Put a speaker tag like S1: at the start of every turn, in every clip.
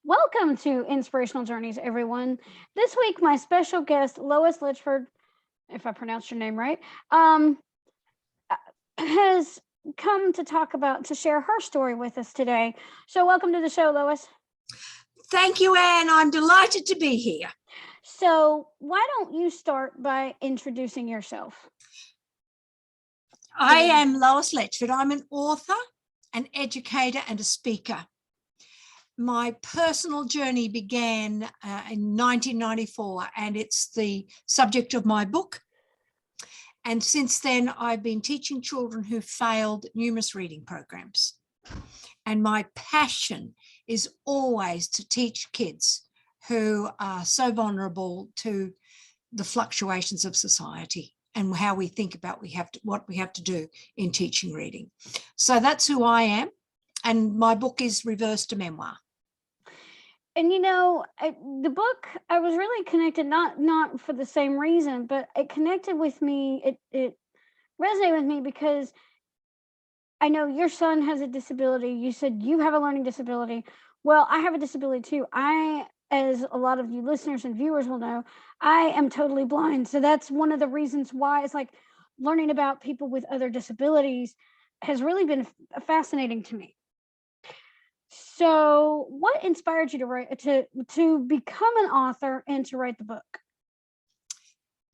S1: Welcome to Inspirational Journeys, everyone. This week, my special guest, Lois Letchford, if I pronounced your name right, has come to share her story with us today. So, welcome to the show, Lois.
S2: Thank you, Anne. I'm delighted to be here.
S1: So, why don't you start by introducing yourself?
S2: I am Lois Letchford. I'm an author, an educator, and a speaker. My personal journey began in 1994, and it's the subject of my book. And since then, I've been teaching children who failed numerous reading programs. And my passion is always to teach kids who are so vulnerable to the fluctuations of society and how we think about what we have to do in teaching reading. So that's who I am. And my book is reversed to memoir.
S1: And the book, I was really connected, not for the same reason, but it connected with me. It resonated with me because I know your son has a disability. You said you have a learning disability. Well, I have a disability too. As a lot of you listeners and viewers will know, I am totally blind. So that's one of the reasons why it's like learning about people with other disabilities has really been fascinating to me. So, what inspired you to write to become an author and to write the book?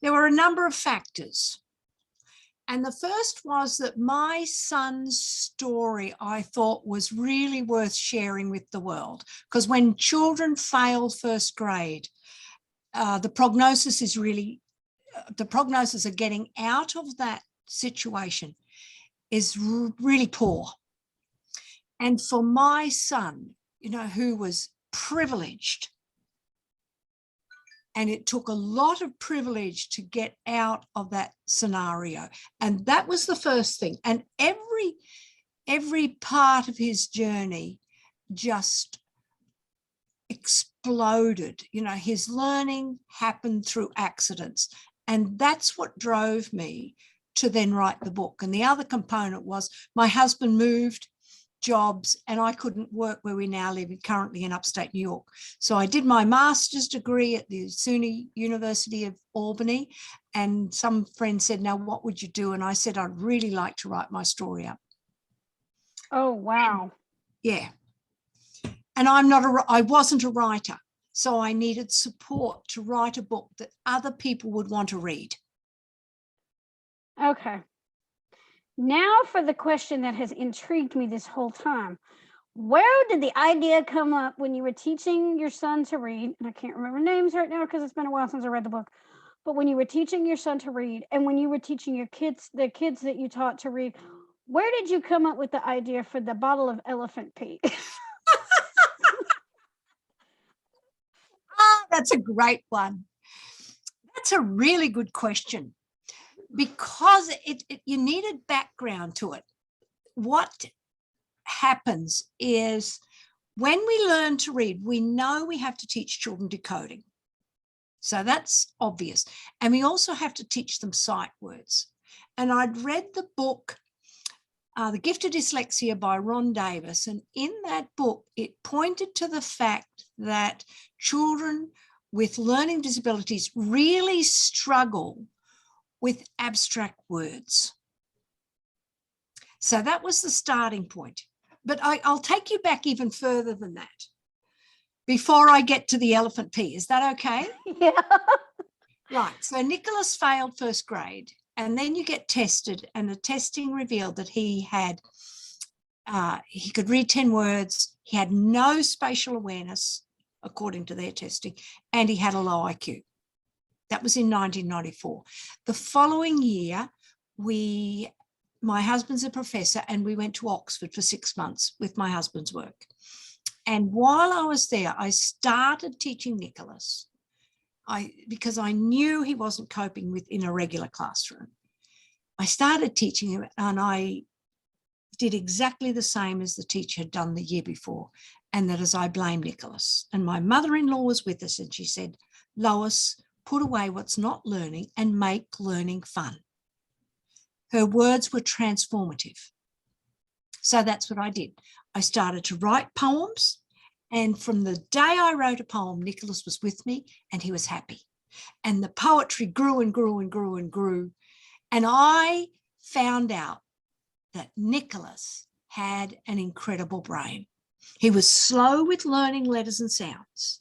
S2: There were a number of factors. And the first was that my son's story, I thought, was really worth sharing with the world. Because when children fail first grade, the prognosis of getting out of that situation is really poor. And for my son, who was privileged, and it took a lot of privilege to get out of that scenario. And that was the first thing. And every part of his journey just exploded. His learning happened through accidents. And that's what drove me to then write the book. And the other component was my husband moved jobs and I couldn't work where we now live, currently in upstate New York. So I did my master's degree at the SUNY University of Albany, and some friends said, now what would you do? And I said, I'd really like to write my story up.
S1: Oh, wow.
S2: Yeah. And I wasn't a writer, so I needed support to write a book that other people would want to read.
S1: Okay. Now for the question that has intrigued me this whole time. Where did the idea come up when you were teaching your son to read? And I can't remember names right now because it's been a while since I read the book. But when you were teaching your son to read and when you were teaching the kids that you taught to read, where did you come up with the idea for the bottle of elephant pee?
S2: That's a great one. That's a really good question. Because you needed background to it. What happens is when we learn to read, we know we have to teach children decoding. So that's obvious. And we also have to teach them sight words. And I'd read the book, The Gift of Dyslexia by Ron Davis. And in that book, it pointed to the fact that children with learning disabilities really struggle with abstract words. So that was the starting point. But I'll take you back even further than that before I get to the elephant pee. Is that okay?
S1: Yeah.
S2: Right. So Nicholas failed first grade, and then you get tested, and the testing revealed that he could read 10 words. He had no spatial awareness, according to their testing, and he had a low IQ. That was in 1994. The following year, my husband's a professor, and we went to Oxford for 6 months with my husband's work. And while I was there, I started teaching Nicholas because I knew he wasn't coping in a regular classroom. I started teaching him, and I did exactly the same as the teacher had done the year before, and that is I blamed Nicholas. And my mother-in-law was with us, and she said, Lois, put away what's not learning and make learning fun. Her words were transformative. So that's what I did. I started to write poems And from the day I wrote a poem, Nicholas was with me and he was happy. And the poetry grew and grew and grew and grew. And I found out that Nicholas had an incredible brain. He was slow with learning letters and sounds,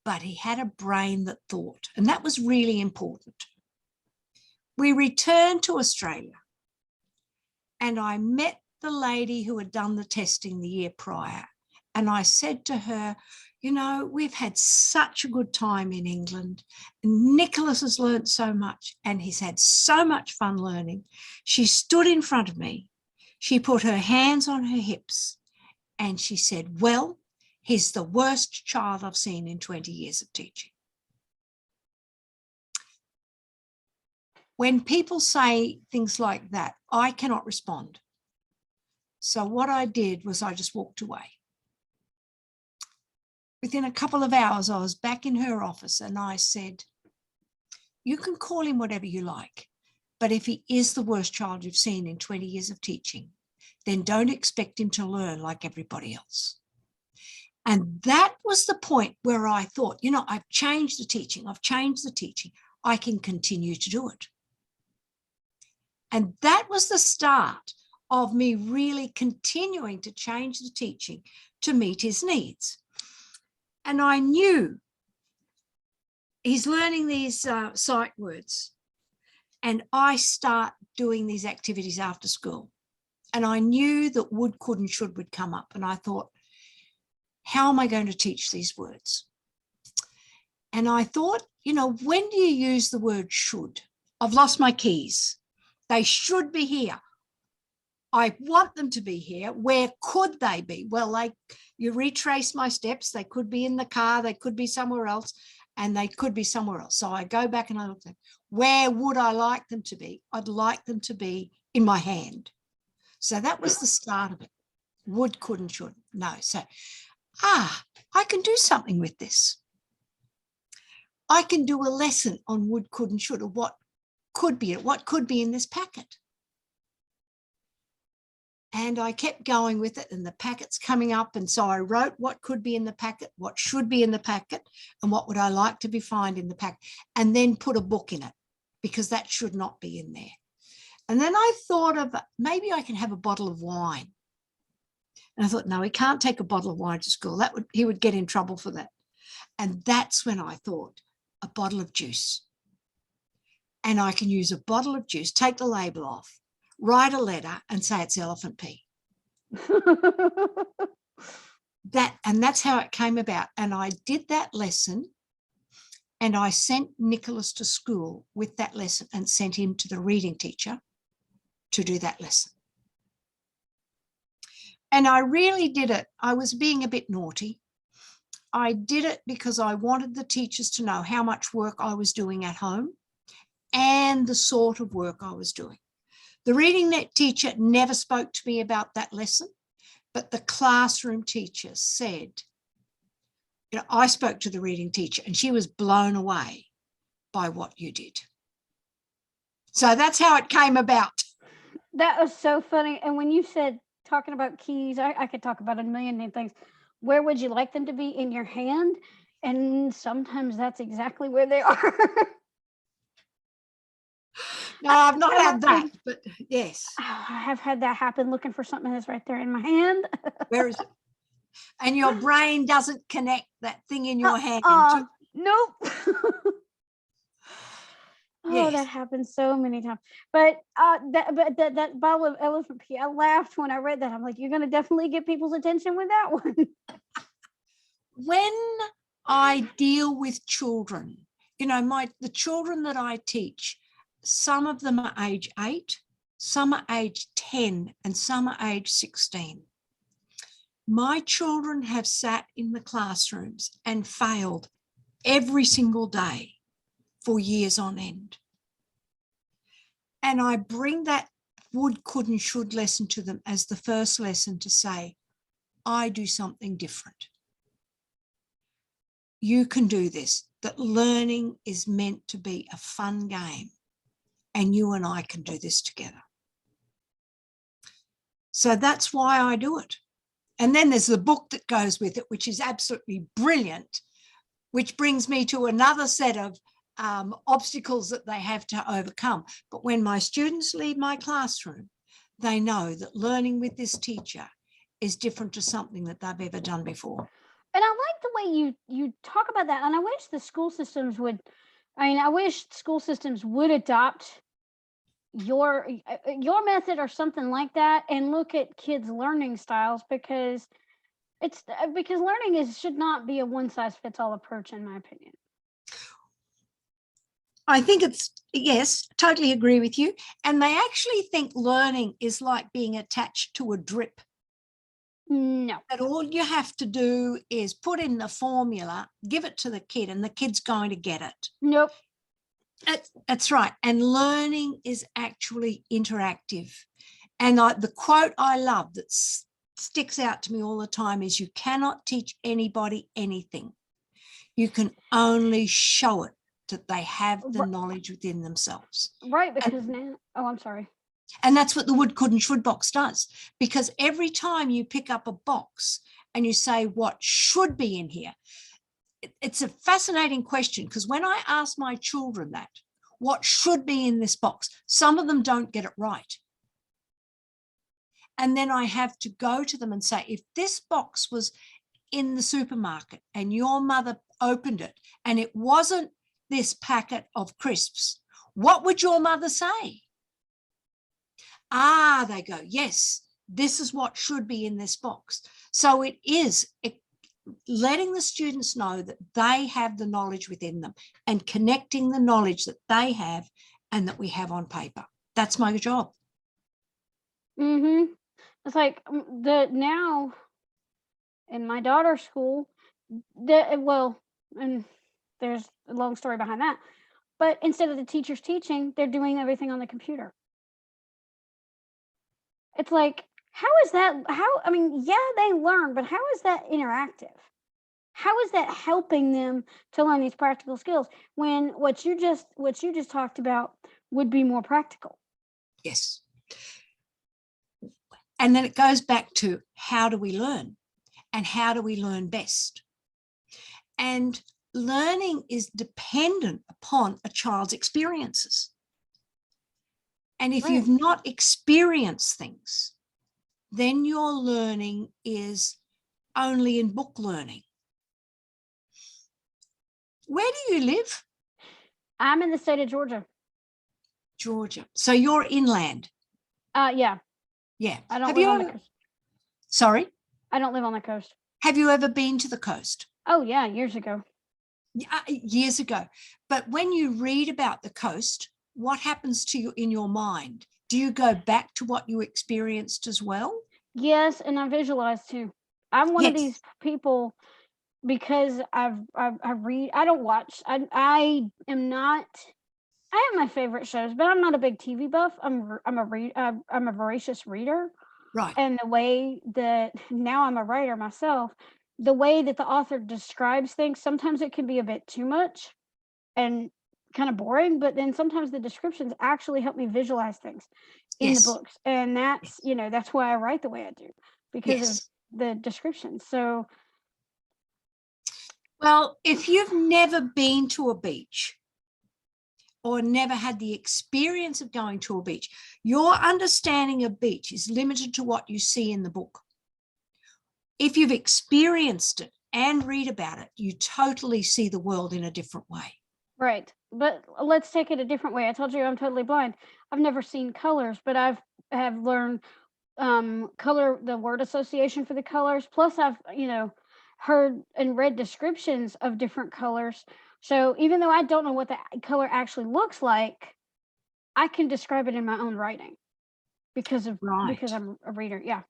S2: but he had a brain that thought, and that was really important. We returned to Australia and I met the lady who had done the testing the year prior. And I said to her, you know, we've had such a good time in England. Nicholas has learned so much and he's had so much fun learning. She stood in front of me. She put her hands on her hips and she said, well, he's the worst child I've seen in 20 years of teaching. When people say things like that, I cannot respond. So what I did was I just walked away. Within a couple of hours, I was back in her office and I said, you can call him whatever you like, but if he is the worst child you've seen in 20 years of teaching, then don't expect him to learn like everybody else. And that was the point where I thought, you know, I've changed the teaching. I can continue to do it. And that was the start of me really continuing to change the teaching to meet his needs. And I knew he's learning these sight words, and I start doing these activities after school. And I knew that would, could, and should would come up. And I thought, how am I going to teach these words? And I thought, you know, when do you use the word should? I've lost my keys. They should be here. I want them to be here. Where could they be? Well, you retrace my steps. They could be in the car. They could be somewhere else, and they could be somewhere else. So I go back and I look at where would I like them to be? I'd like them to be in my hand. So that was the start of it. Would, could, and should. No. So, I can do something with this. I can do a lesson on would, could, and should, or what could be in this packet. And I kept going with it, and the packet's coming up. And so I wrote what could be in the packet, what should be in the packet, and what would I like to be found in the packet, and then put a book in it, because that should not be in there. And then I thought of maybe I can have a bottle of wine. And I thought, no, he can't take a bottle of wine to school. He would get in trouble for that. And that's when I thought, a bottle of juice. And I can use a bottle of juice, take the label off, write a letter and say it's elephant pee. That's how it came about. And I did that lesson, and I sent Nicholas to school with that lesson and sent him to the reading teacher to do that lesson. And I really did it. I was being a bit naughty. I did it because I wanted the teachers to know how much work I was doing at home and the sort of work I was doing. The reading net teacher never spoke to me about that lesson, but the classroom teacher said, you know, I spoke to the reading teacher and she was blown away by what you did. So that's how it came about.
S1: That was so funny. And when you said talking about keys, I could talk about a million things. Where would you like them to be? In your hand? And sometimes that's exactly where they are.
S2: No, I've not had that, but yes.
S1: I have had that happen, looking for something that's right there in my hand.
S2: Where is it? And your brain doesn't connect that thing in your hand.
S1: Nope. Oh,
S2: Yes.
S1: that happens so many times. But that bottle of elephant pee, I laughed when I read that. I'm like, you're going to definitely get people's attention with that one.
S2: When I deal with children, you know, the children that I teach, some of them are age 8, some are age 10, and some are age 16. My children have sat in the classrooms and failed every single day for years on end. And I bring that would, could, and should lesson to them as the first lesson to say, I do something different. You can do this, that learning is meant to be a fun game, and you and I can do this together. So that's why I do it. And then there's the book that goes with it, which is absolutely brilliant, which brings me to another set of obstacles that they have to overcome. But when my students leave my classroom, they know that learning with this teacher is different to something that they've ever done before.
S1: And I like the way you talk about that. And I wish the school systems would, I wish school systems would adopt your method or something like that and look at kids' learning styles, because because learning should not be a one size fits all approach, in my opinion.
S2: I think it's, yes, totally agree with you. And they actually think learning is like being attached to a drip.
S1: No.
S2: That all you have to do is put in the formula, give it to the kid, and the kid's going to get it.
S1: Nope.
S2: That's right. And learning is actually interactive. And the quote I love that sticks out to me all the time is, you cannot teach anybody anything. You can only show it that they have the knowledge within themselves.
S1: Right, because now, oh, I'm sorry.
S2: And that's what the would, could, and should box does. Because every time you pick up a box and you say what should be in here, it's a fascinating question, because when I ask my children that, what should be in this box, some of them don't get it right. And then I have to go to them and say, if this box was in the supermarket and your mother opened it and it wasn't this packet of crisps, what would your mother say? Ah, they go, yes, this is what should be in this box. So it is letting the students know that they have the knowledge within them and connecting the knowledge that they have and that we have on paper. That's my job.
S1: Mm-hmm. It's like now in my daughter's school, and there's a long story behind that, but instead of the teachers teaching, they're doing everything on the computer. It's like, how is that? Yeah, they learn, but how is that interactive? How is that helping them to learn these practical skills when what you just talked about would be more practical?
S2: Yes. And then it goes back to, how do we learn and how do we learn best? And learning is dependent upon a child's experiences. And if you've not experienced things, then your learning is only in book learning. Where do you live?
S1: I'm in the state of Georgia.
S2: Georgia. So you're inland.
S1: Yeah.
S2: Yeah.
S1: I don't live on the coast.
S2: Sorry?
S1: I don't live on the coast.
S2: Have you ever been to the coast?
S1: Oh, yeah, years ago.
S2: Years ago. But when you read about the coast, what happens to you in your mind? Do you go back to what you experienced as well?
S1: Yes, and I visualize too. I'm one of these people, because I read. I don't watch. I am not. I have my favorite shows, but I'm not a big TV buff. I'm a voracious reader.
S2: Right.
S1: And the way that now I'm a writer myself, the way that the author describes things, sometimes it can be a bit too much and kind of boring, but then sometimes the descriptions actually help me visualize things in the books. And that's, that's why I write the way I do, because of the descriptions. So,
S2: well, if you've never been to a beach or never had the experience of going to a beach, your understanding of beach is limited to what you see in the book. If you've experienced it and read about it, you totally see the world in a different way.
S1: Right. But let's take it a different way. I told you I'm totally blind. I've never seen colors, but have learned color, the word association for the colors. Plus I've, heard and read descriptions of different colors. So even though I don't know what the color actually looks like, I can describe it in my own writing because I'm a reader. Yeah.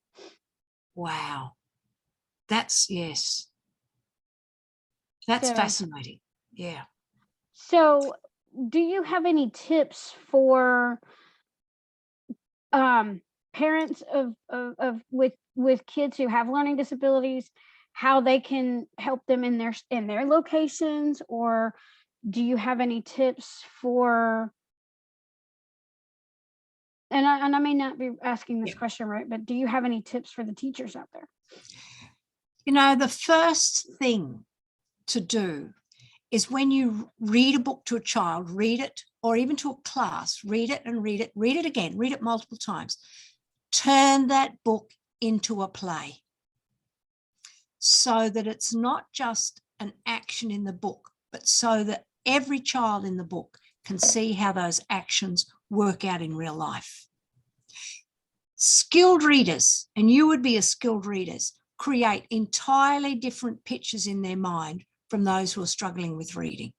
S2: Wow. That's fascinating. Yeah.
S1: So do you have any tips for parents of with kids who have learning disabilities, how they can help them in their locations? Or do you have any tips for, and I may not be asking this question right, but do you have any tips for the teachers out there?
S2: You know, the first thing to do is when you read a book to a child, read it, or even to a class, read it and read it again, read it multiple times. Turn that book into a play so that it's not just an action in the book, but so that every child in the book can see how those actions work out in real life. Skilled readers, and you would be a skilled readers, create entirely different pictures in their mind from those who are struggling with reading.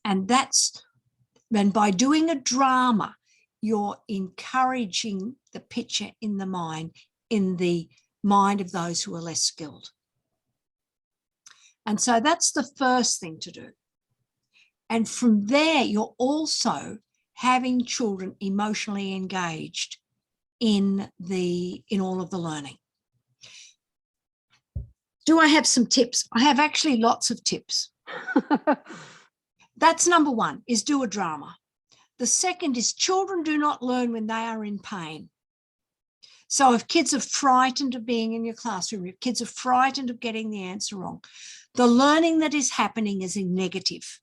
S2: And by doing a drama, you're encouraging the picture in the mind of those who are less skilled. And so that's the first thing to do. And from there, you're also having children emotionally engaged in all of the learning. Do I have some tips? I have actually lots of tips. That's number one, is do a drama. The second is children do not learn when they are in pain. So if kids are frightened of being in your classroom, if kids are frightened of getting the answer wrong, the learning that is happening is in negative.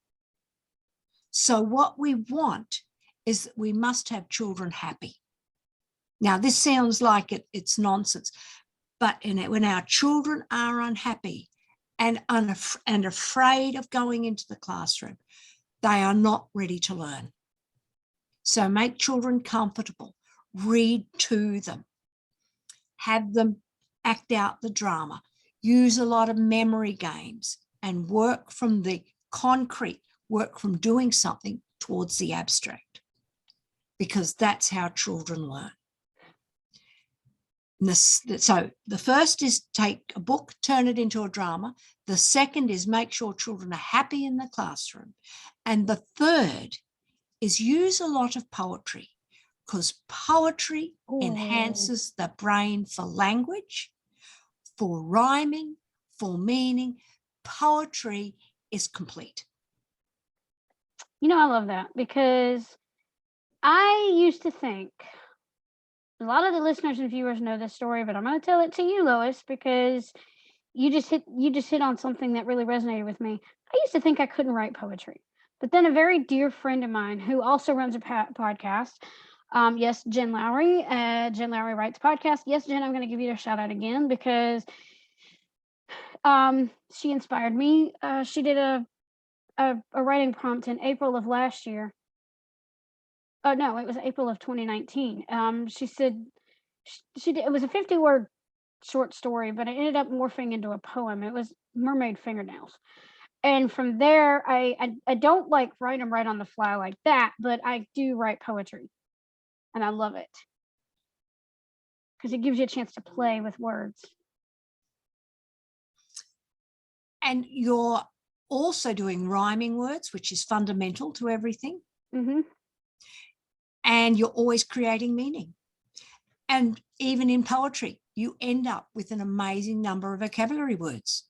S2: So what we want is that we must have children happy. Now, this sounds like it's nonsense, but when our children are unhappy and afraid of going into the classroom, they are not ready to learn. So make children comfortable, read to them, have them act out the drama, use a lot of memory games, and work from the concrete, work from doing something towards the abstract, because that's how children learn. So the first is take a book, turn it into a drama. The second is make sure children are happy in the classroom. And the third is use a lot of poetry, because poetry enhances the brain for language, for rhyming, for meaning. Poetry is complete.
S1: You know, I love that, because I used to think, a lot of the listeners and viewers know this story, but I'm going to tell it to you, Lois, because you just hit on something that really resonated with me. I used to think I couldn't write poetry, but then a very dear friend of mine who also runs a podcast, yes, Jen Lowry. Jen Lowry Writes Podcast. Yes, Jen, I'm going to give you a shout out again, because she inspired me. She did a writing prompt in April of last year. Oh no, it was April of 2019. She said she did, it was a 50-word short story, but it ended up morphing into a poem. It was Mermaid Fingernails. And from there, I don't like write them right on the fly like that, but I do write poetry, and I love it because it gives you a chance to play with words.
S2: And you're also doing rhyming words, which is fundamental to everything.
S1: Mm-hmm.
S2: And you're always creating meaning. And even in poetry, you end up with an amazing number of vocabulary words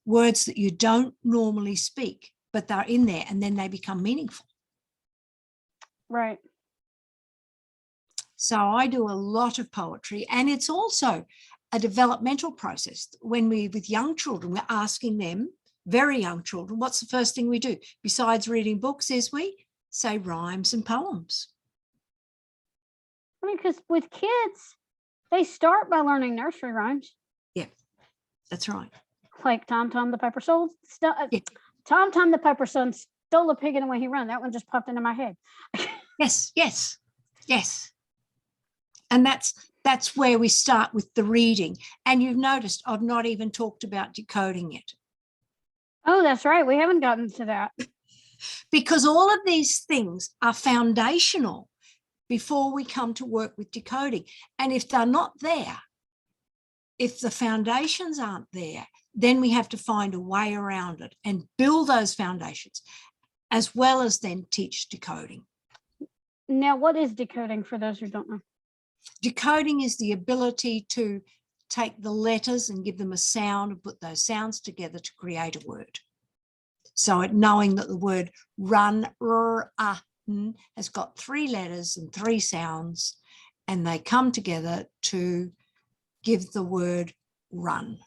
S2: that you don't normally speak, but they're in there, and then they become meaningful.
S1: Right.
S2: So I do a lot of poetry, and it's also a developmental process. When with young children, we're asking them, very young children, what's the first thing we do besides reading books? Is we say rhymes and poems.
S1: I mean, because with kids, they start by learning nursery rhymes.
S2: Yeah, that's right.
S1: Like Tom Tom the Piper Stole. Tom Tom the Piper Son stole a pig and away he ran. That one just popped into my head.
S2: Yes. And that's where we start with the reading. And you've noticed I've not even talked about decoding yet.
S1: Oh, that's right. We haven't gotten to that.
S2: Because all of these things are foundational before we come to work with decoding. And if they're not there, if the foundations aren't there, then we have to find a way around it and build those foundations, as well as then teach decoding.
S1: Now, what is decoding for those who don't know?
S2: Decoding is the ability to take the letters and give them a sound and put those sounds together to create a word. So knowing that the word run, has got 3 letters and 3 sounds, and they come together to give the word run.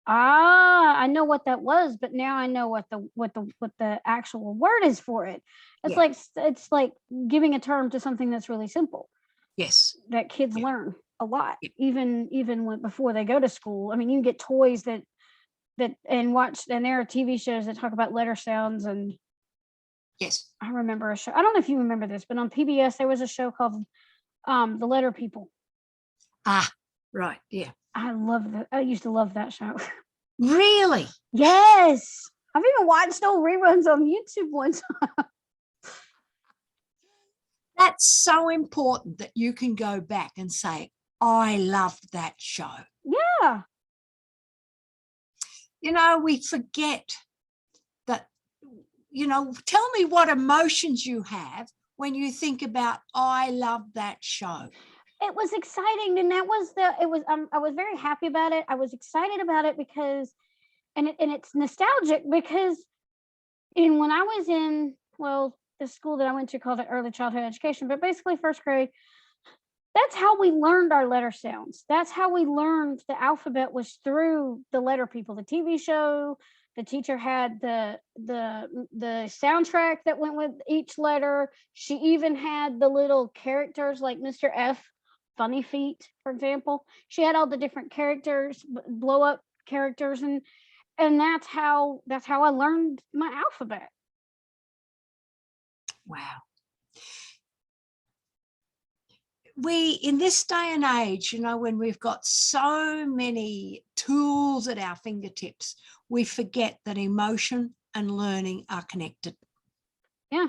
S1: Ah, I know what that was, but now I know what the actual word is for it.
S2: Yeah.
S1: It's like giving a term to something that's really simple
S2: Yes.
S1: that kids
S2: Yeah.
S1: learn a lot,
S2: Yeah.
S1: even when before they go to school. I mean, you can get toys that and there are TV shows that talk about letter sounds. And
S2: Yes.
S1: I remember a show. I don't know if you remember this, but on PBS there was a show called The Letter People.
S2: Ah, right. Yeah.
S1: I used to love that show.
S2: Really?
S1: Yes. I've even watched old reruns on YouTube once.
S2: That's so important that you can go back and say, I loved that show.
S1: Yeah.
S2: You know, we forget that, tell me what emotions you have when you think about, I love that show.
S1: It was exciting, and I was very happy about it. I was excited about it because and it's nostalgic because when I was in, well, the school that I went to called it early childhood education, but basically first grade, that's how we learned our letter sounds. That's how we learned the alphabet, was through the Letter People, the TV show. The teacher had the soundtrack that went with each letter. She even had the little characters like Mr. F, Funny Feet, for example. She had all the different characters, blow up characters, and that's how I learned my alphabet.
S2: Wow. We, in this day and age, when we've got so many tools at our fingertips, we forget that emotion and learning are connected.
S1: Yeah.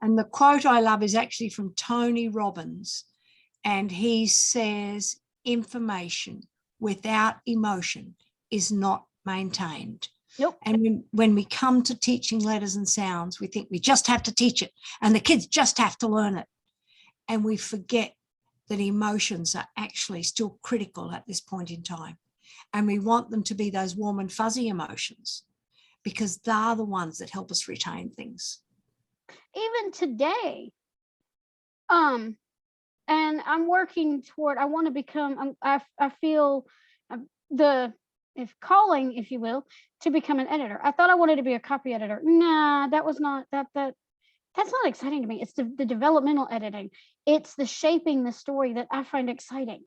S2: And the quote I love is actually from Tony Robbins. And he says, information without emotion is not maintained.
S1: Nope.
S2: And when we come to teaching letters and sounds, we think we just have to teach it and the kids just have to learn it. And we forget that emotions are actually still critical at this point in time. And we want them to be those warm and fuzzy emotions because they're the ones that help us retain things.
S1: Even today, and I'm working toward, I want to become, I feel the, if calling, if you will, to become an editor. I thought I wanted to be a copy editor. Nah, that was not, that's not exciting to me. It's the developmental editing. It's the shaping the story that I find exciting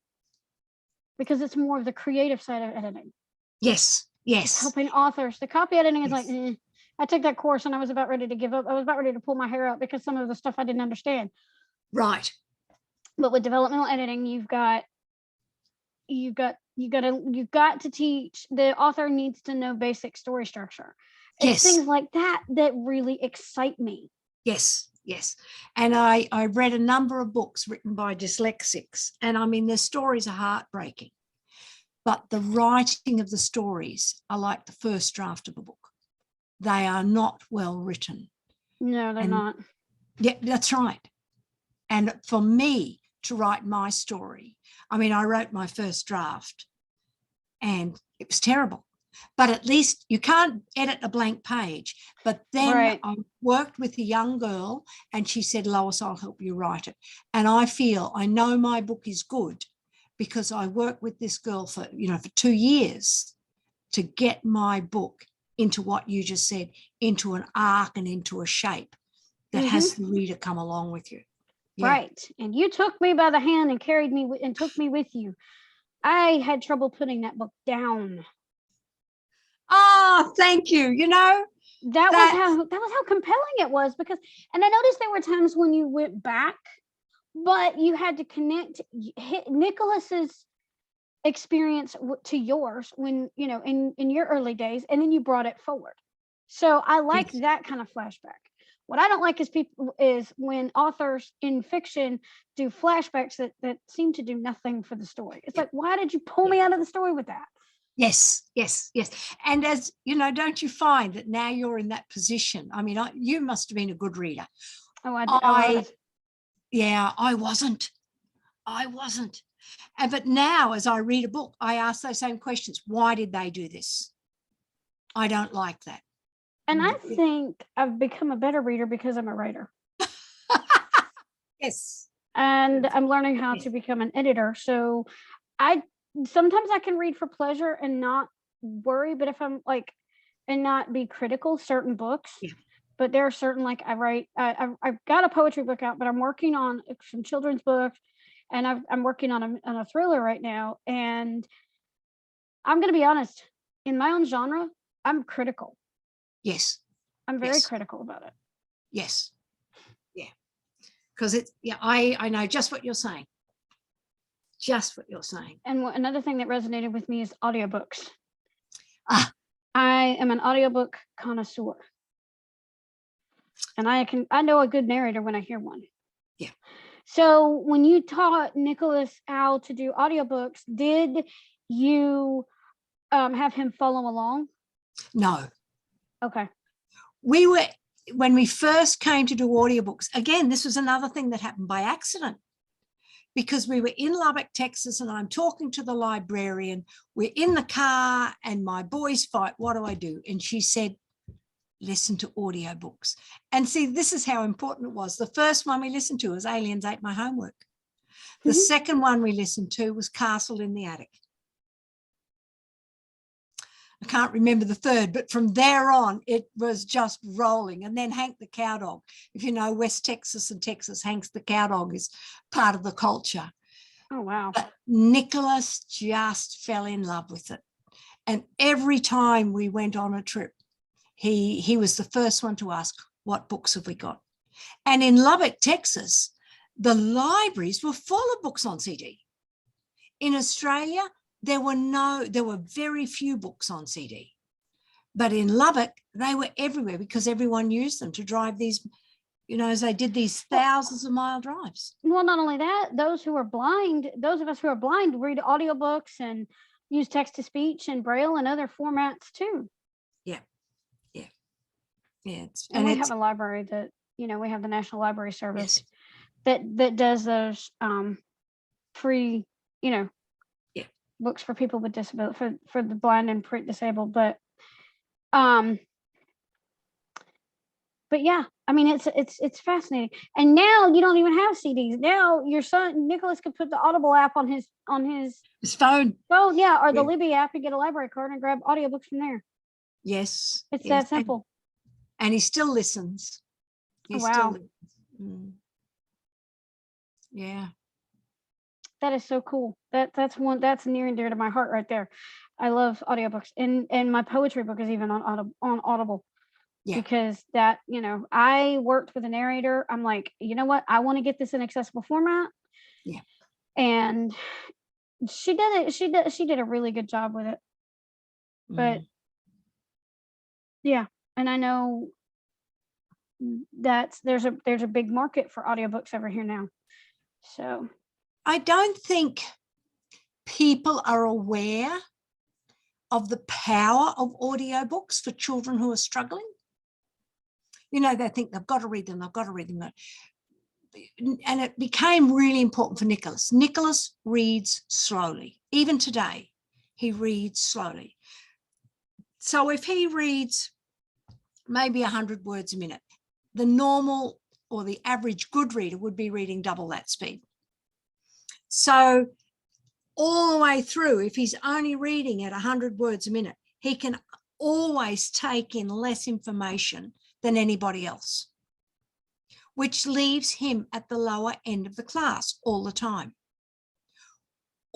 S1: because it's more of the creative side of editing.
S2: Yes, yes.
S1: It's helping authors. The copy editing is
S2: yes.
S1: like, I took that course and I was about ready to give up. I was about ready to pull my hair out because some of the stuff I didn't understand.
S2: Right.
S1: But with developmental editing, you've got to teach, the author needs to know basic story structure. It's
S2: yes.
S1: things like that that really excite me.
S2: Yes, yes. And I read a number of books written by dyslexics, and I mean, their stories are heartbreaking, but the writing of the stories are like the first draft of a book. They are not well written.
S1: No, they're not.
S2: Yeah, that's right. And for me to write my story, I mean, I wrote my first draft and it was terrible. But at least you can't edit a blank page. But then
S1: Right.
S2: I worked with a young girl and she said, Lois, I'll help you write it. And I know my book is good because I worked with this girl for 2 years to get my book into what you just said, into an arc and into a shape that has the reader come along with you.
S1: Yeah. Right. And you took me by the hand and carried me and took me with you. I had trouble putting that book down.
S2: Oh, thank you.
S1: That was how compelling it was, because, and I noticed there were times when you went back, but you had to connect Nicholas's experience to yours when, in your early days, and then you brought it forward. So I like that kind of flashback. What I don't like is when authors in fiction do flashbacks that seem to do nothing for the story. It's like, why did you pull me out of the story with that?
S2: Yes, yes, yes. And as you know, don't you find that now you're in that position? I mean, you must have been a good reader.
S1: Oh, I was.
S2: Yeah, I wasn't. But now as I read a book, I ask those same questions. Why did they do this? I don't like that.
S1: And I think I've become a better reader because I'm a writer.
S2: Yes,
S1: and I'm learning how to become an editor. So I sometimes I can read for pleasure and not worry, but if I'm like and not be critical certain books.
S2: Yeah.
S1: But there are certain like I've got a poetry book out, but I'm working on some children's books, and I'm working on a thriller right now. And I'm going to be honest, in my own genre, I'm critical.
S2: Yes.
S1: I'm very
S2: Yes.
S1: critical about it.
S2: Yes. Yeah. Because I know just what you're saying. Just what you're saying.
S1: And another thing that resonated with me is audiobooks.
S2: Ah.
S1: I am an audiobook connoisseur. And I know a good narrator when I hear one.
S2: Yeah.
S1: So when you taught Nicholas how to do audiobooks, did you have him follow along?
S2: No.
S1: Okay.
S2: When we first came to do audiobooks, again, this was another thing that happened by accident, because we were in Lubbock, Texas, and I'm talking to the librarian. We're in the car and my boys fight. What do I do? And she said, listen to audiobooks. And see, this is how important it was. The first one we listened to was Aliens Ate My Homework. The second one we listened to was Castle in the Attic. I can't remember the third, but from there on, it was just rolling. And then Hank the Cowdog. If you know West Texas and Texas, Hank the Cowdog is part of the culture.
S1: Oh, wow.
S2: But Nicholas just fell in love with it. And every time we went on a trip, he was the first one to ask, what books have we got? And in Lubbock, Texas, the libraries were full of books on CD. In Australia, there were very few books on CD. But in Lubbock, they were everywhere because everyone used them to drive these, as they did these thousands of mile drives.
S1: Well, not only that, those of us who are blind read audiobooks and use text to speech and Braille and other formats too.
S2: Yeah. Yeah. Yeah.
S1: And we have a library that, we have the National Library Service.
S2: Yes.
S1: that does those free, books for people with disability, for the blind and print disabled. But yeah, I mean, it's fascinating. And now you don't even have CDs. Now your son Nicholas could put the Audible app on his
S2: phone.
S1: Oh yeah, or the Libby app and get a library card and grab audiobooks from there.
S2: Yes.
S1: It's that simple.
S2: And he still listens.
S1: Wow.
S2: Still listens. Yeah.
S1: That is so cool. That's near and dear to my heart right there. I love audiobooks, and my poetry book is even on Audible. Yeah. Because that, I worked with a narrator. I'm like, you know what? I want to get this in accessible format.
S2: Yeah.
S1: And she did it. She did a really good job with it. But yeah, and I know that there's a big market for audiobooks over here now. So
S2: I don't think people are aware of the power of audiobooks for children who are struggling. They think they've got to read them. And it became really important for Nicholas. Nicholas reads slowly. Even today, he reads slowly. So if he reads maybe 100 words a minute, the normal or the average good reader would be reading double that speed. So all the way through, if he's only reading at 100 words a minute, he can always take in less information than anybody else, which leaves him at the lower end of the class all the time.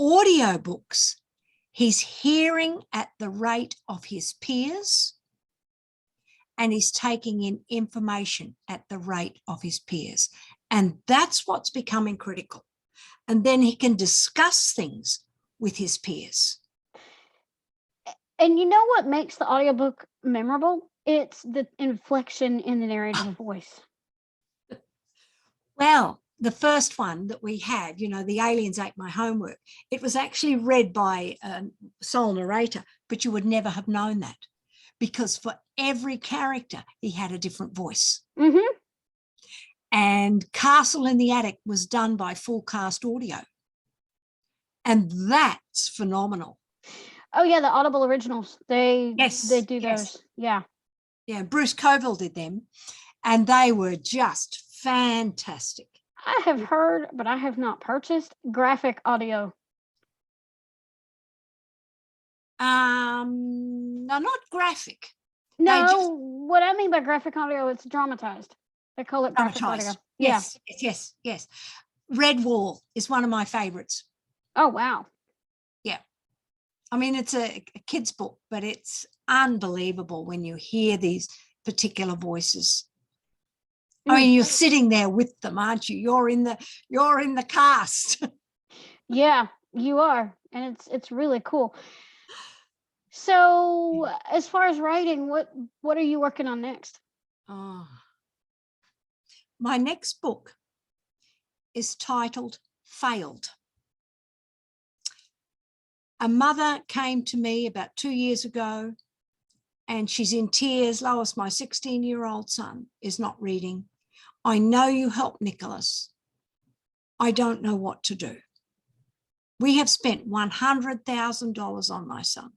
S2: Audiobooks, he's hearing at the rate of his peers, and he's taking in information at the rate of his peers. And that's what's becoming critical. And then he can discuss things with his peers.
S1: And you know what makes the audiobook memorable? It's the inflection in the narrator's voice.
S2: Well, the first one that we had, the Aliens Ate My Homework, it was actually read by a sole narrator, but you would never have known that because for every character, he had a different voice.
S1: Mm-hmm.
S2: And Castle in the Attic was done by full cast audio. And that's phenomenal.
S1: Oh, yeah, the Audible originals. They do
S2: yes.
S1: those. Yeah.
S2: Yeah, Bruce Coville did them, and they were just fantastic.
S1: I have heard, but I have not purchased graphic audio.
S2: No, not graphic. They
S1: No,
S2: just
S1: what I mean by graphic audio, it's dramatized. They call it graphic audio.
S2: dramatized.
S1: Yeah.
S2: Yes, yes, yes, yes. Red Wall is one of my favorites.
S1: Oh, wow.
S2: Yeah. I mean, it's a kid's book, but it's unbelievable when you hear these particular voices. I
S1: Mm.
S2: mean, you're sitting there with them, aren't you? You're in the cast.
S1: Yeah, you are. And it's really cool. So, as far as writing, what are you working on next?
S2: Oh. My next book is titled Failed. A mother came to me about 2 years ago and she's in tears. Lois, my 16-year-old son is not reading. I know you helped Nicholas. I don't know what to do. We have spent $100,000 on my son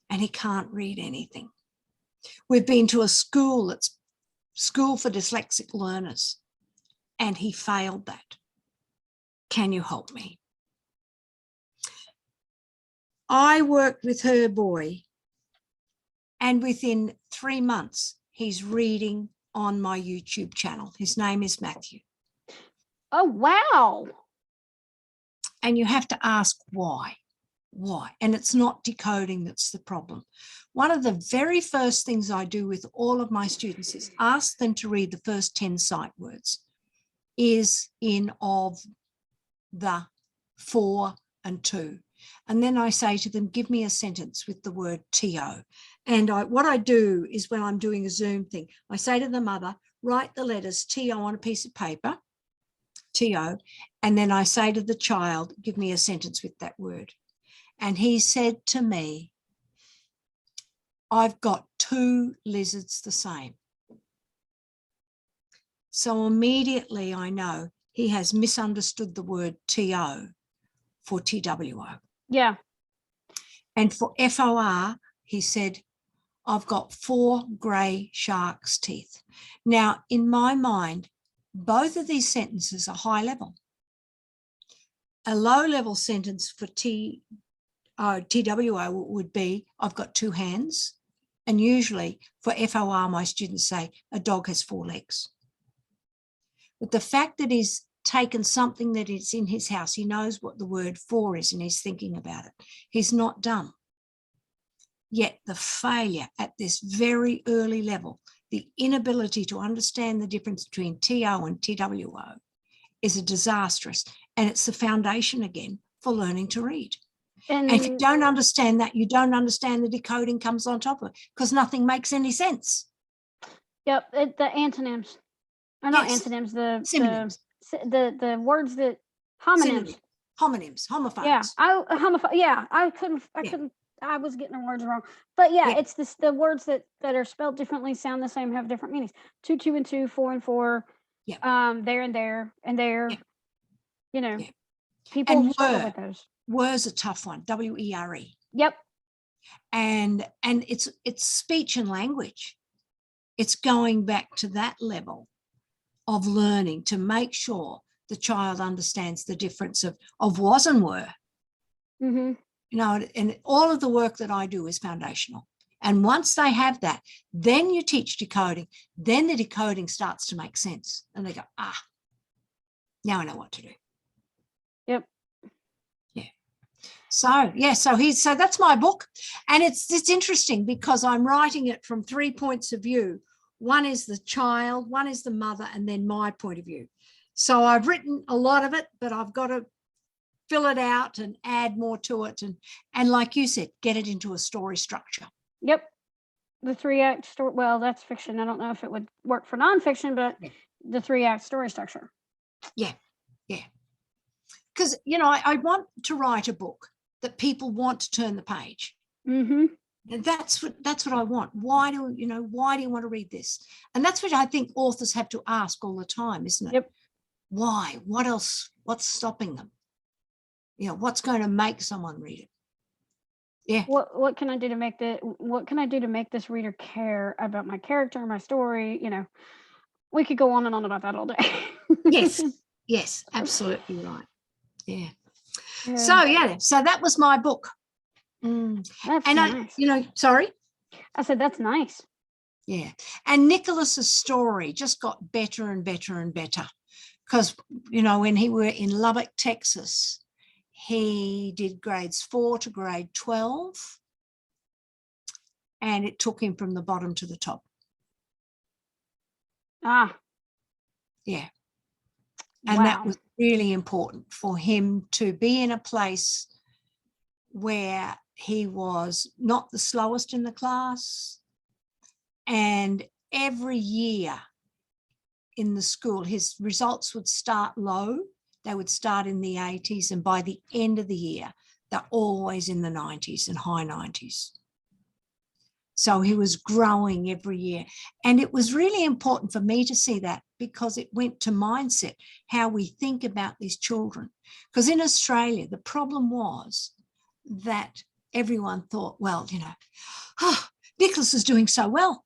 S2: and he can't read anything. We've been to a school that's school for dyslexic learners and he failed that. Can you help me? I worked with her boy and within 3 months, he's reading on my YouTube channel. His name is Matthew.
S1: Oh, wow.
S2: And you have to ask why. Why? And it's not decoding that's the problem. One of the very first things I do with all of my students is ask them to read the first 10 sight words. Is, in, of, the, for, and to. And then I say to them, give me a sentence with the word TO. And what I do is when I'm doing a Zoom thing, I say to the mother, write the letters TO on a piece of paper, TO, and then I say to the child, give me a sentence with that word. And he said to me, I've got 2 lizards the same. So immediately I know he has misunderstood the word TO for TWO.
S1: Yeah.
S2: And for FOR, he said, I've got 4 grey shark's teeth. Now, in my mind, both of these sentences are high level. A low level sentence for TWO would be, I've got 2 hands. And usually for FOR, my students say, a dog has 4 legs. But the fact that he's taken something that is in his house, he knows what the word for is and he's thinking about it. He's not dumb. Yet the failure at this very early level, the inability to understand the difference between TO and TWO is a disastrous, and it's the foundation again for learning to read. And if you don't understand that, you don't understand the decoding comes on top of it because nothing makes any sense.
S1: Yep, the antonyms. Or not antonyms,
S2: synonyms.
S1: The words that homonyms.
S2: Homonyms, homophones.
S1: Yeah, I couldn't I was getting the words wrong. But yeah, it's the words that are spelled differently, sound the same, have different meanings. 2, 2 and 2, 4 and 4.
S2: Yeah.
S1: There and there and there.
S2: Yeah.
S1: You know.
S2: Yeah.
S1: People
S2: and
S1: struggle with those.
S2: Were's a tough one. WERE.
S1: Yep.
S2: And it's speech and language. It's going back to that level of learning to make sure the child understands the difference of was and were.
S1: Mm-hmm.
S2: You know, and all of the work that I do is foundational. And once they have that, then you teach decoding. Then the decoding starts to make sense. And they go, now I know what to do.
S1: Yep.
S2: Yeah. So that's my book. And it's interesting because I'm writing it from 3 points of view. One is the child, one is the mother, and then my point of view. So I've written a lot of it, but I've got to fill it out and add more to it. And like you said, get it into a story structure.
S1: Yep. The 3-act story. Well, that's fiction. I don't know if it would work for nonfiction, but the 3-act story structure.
S2: Yeah. Yeah. Because, I want to write a book that people want to turn the page.
S1: Mm-hmm.
S2: And that's what I want. Why do you want to read this? And that's what I think authors have to ask all the time, isn't it?
S1: Yep.
S2: Why? What else? What's stopping them? What's going to make someone read it? Yeah.
S1: What can I do to make this reader care about my character, my story? We could go on and on about that all day.
S2: Yes. Yes, absolutely right. Yeah.
S1: Yeah,
S2: So that was my book.
S1: that's
S2: And
S1: nice.
S2: sorry.
S1: I said that's nice.
S2: Yeah. And Nicholas's story just got better and better and better because, when he were in Lubbock, Texas, he did grades 4 to grade 12, and it took him from the bottom to the top.
S1: Ah,
S2: Yeah. And
S1: wow.
S2: that was really important for him to be in a place where he was not the slowest in the class. And every year in the school, his results would start low. They would start in the 80s. And by the end of the year, they're always in the 90s and high 90s. So he was growing every year. And it was really important for me to see that because it went to mindset, how we think about these children. Because in Australia, the problem was that everyone thought, well, Nicholas is doing so well.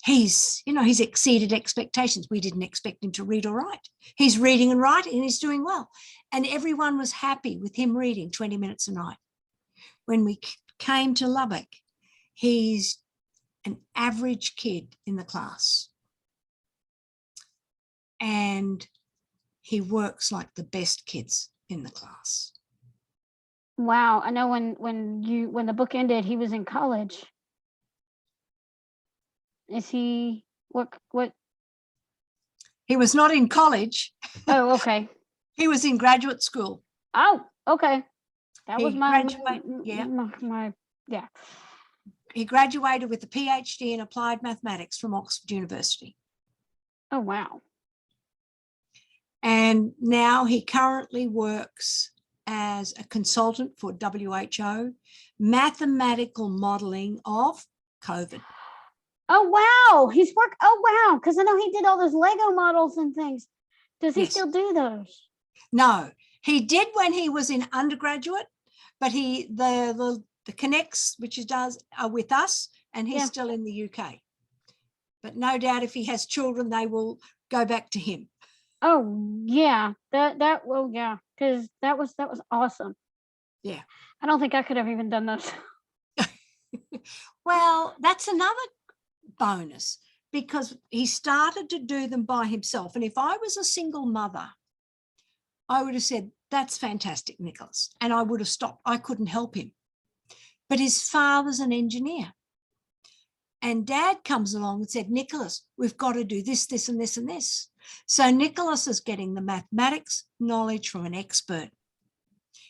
S2: He's exceeded expectations. We didn't expect him to read or write. He's reading and writing and he's doing well. And everyone was happy with him reading 20 minutes a night. When we came to Lubbock, he's an average kid in the class. And he works like the best kids in the class.
S1: Wow. I know when the book ended, he was in college. Is he what?
S2: He was not in college.
S1: Oh, okay.
S2: He was in graduate school.
S1: Oh, okay. That was
S2: He
S1: my yeah.
S2: He graduated with a Ph.D. in applied mathematics from Oxford University.
S1: Oh, wow.
S2: And now he currently works as a consultant for WHO, mathematical modeling of COVID.
S1: Oh, wow. Oh, wow. Because I know he did all those Lego models and things. Does he still do those?
S2: No, he did when he was in undergraduate, but the connects, which he does, are with us, and he's still in the UK. But no doubt if he has children, they will go back to him.
S1: Oh, yeah. Yeah, because that was awesome.
S2: Yeah.
S1: I don't think I could have even done those.
S2: Well, that's another bonus because he started to do them by himself. And if I was a single mother, I would have said, that's fantastic, Nicholas. And I would have stopped. I couldn't help him. But his father's an engineer. And Dad comes along and said, Nicholas, we've got to do this, this, and this, and this. So Nicholas is getting the mathematics knowledge from an expert.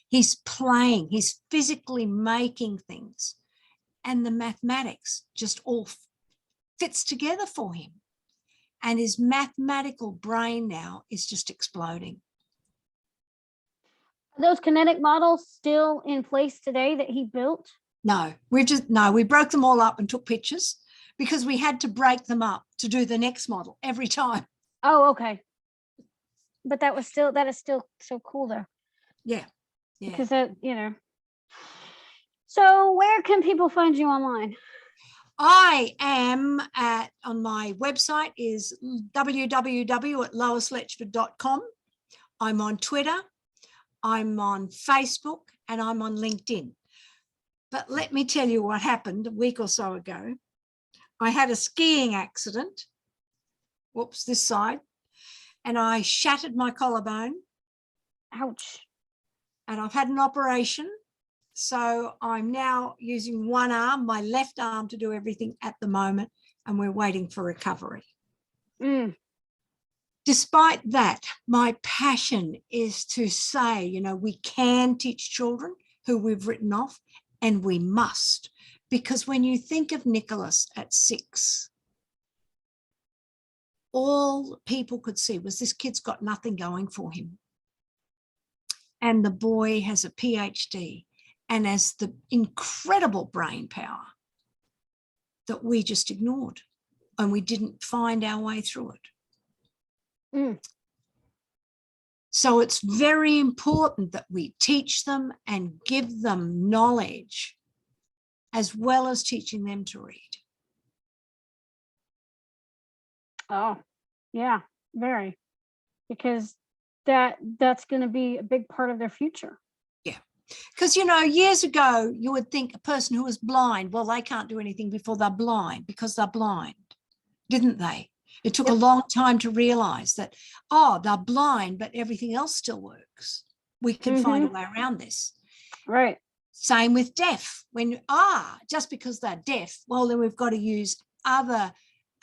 S2: He's playing, he's physically making things. And the mathematics just all fits together for him. And his mathematical brain now is just exploding.
S1: Are those kinetic models still in place today that he built?
S2: No, we broke them all up and took pictures because we had to break them up to do the next model every time.
S1: Oh, okay. But that is still so cool though.
S2: Yeah.
S1: Because So where can people find you online?
S2: I am on my website is www.loisletchford.com. I'm on Twitter, I'm on Facebook, and I'm on LinkedIn. But let me tell you what happened a week or so ago. I had a skiing accident. Whoops, this side. And I shattered my collarbone.
S1: Ouch.
S2: And I've had an operation. So I'm now using one arm, my left arm, to do everything at the moment. And we're waiting for recovery. Despite that, my passion is to say, we can teach children who we've written off, and we must. Because when you think of Nicholas at 6, all people could see was this kid's got nothing going for him. And the boy has a PhD and has the incredible brain power that we just ignored and we didn't find our way through it. So it's very important that we teach them and give them knowledge as well as teaching them to read.
S1: Oh, yeah, very. Because that's going to be a big part of their future.
S2: Yeah. Because, years ago, you would think a person who was blind, well, they can't do anything before they're blind because they're blind, didn't they? It took a
S1: Yep.
S2: long time to realize that, they're blind, but everything else still works. We can find a way around this.
S1: Right.
S2: Same with deaf. When, just because they're deaf, well, then we've got to use other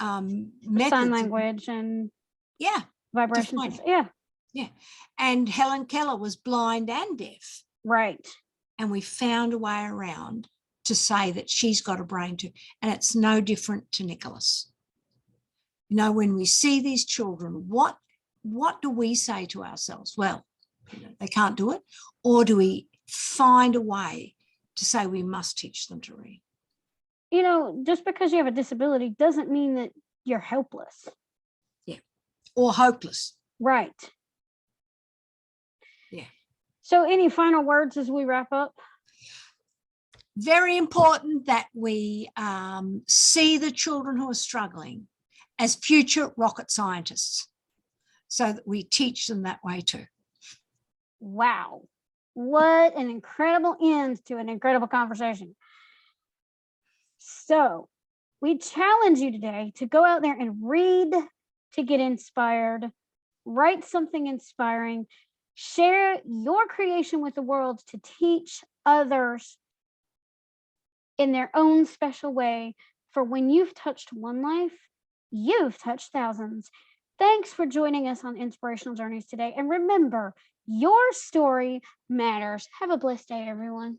S2: methods.
S1: Sign language and vibrations. Yeah.
S2: Yeah. And Helen Keller was blind and deaf.
S1: Right.
S2: And we found a way around to say that she's got a brain too. And it's no different to Nicholas. When we see these children, what do we say to ourselves? Well, they can't do it. Or do we find a way to say we must teach them to read?
S1: Just because you have a disability doesn't mean that you're helpless.
S2: Yeah. Or hopeless.
S1: Right.
S2: Yeah.
S1: So any final words as we wrap up?
S2: Very important that we see the children who are struggling as future rocket scientists so that we teach them that way too.
S1: Wow. What an incredible end to an incredible conversation. So we challenge you today to go out there and read to get inspired, write something inspiring, share your creation with the world to teach others in their own special way. For when you've touched one life, you've touched thousands. Thanks for joining us on Inspirational Journeys today. And remember, your story matters. Have a blessed day, everyone.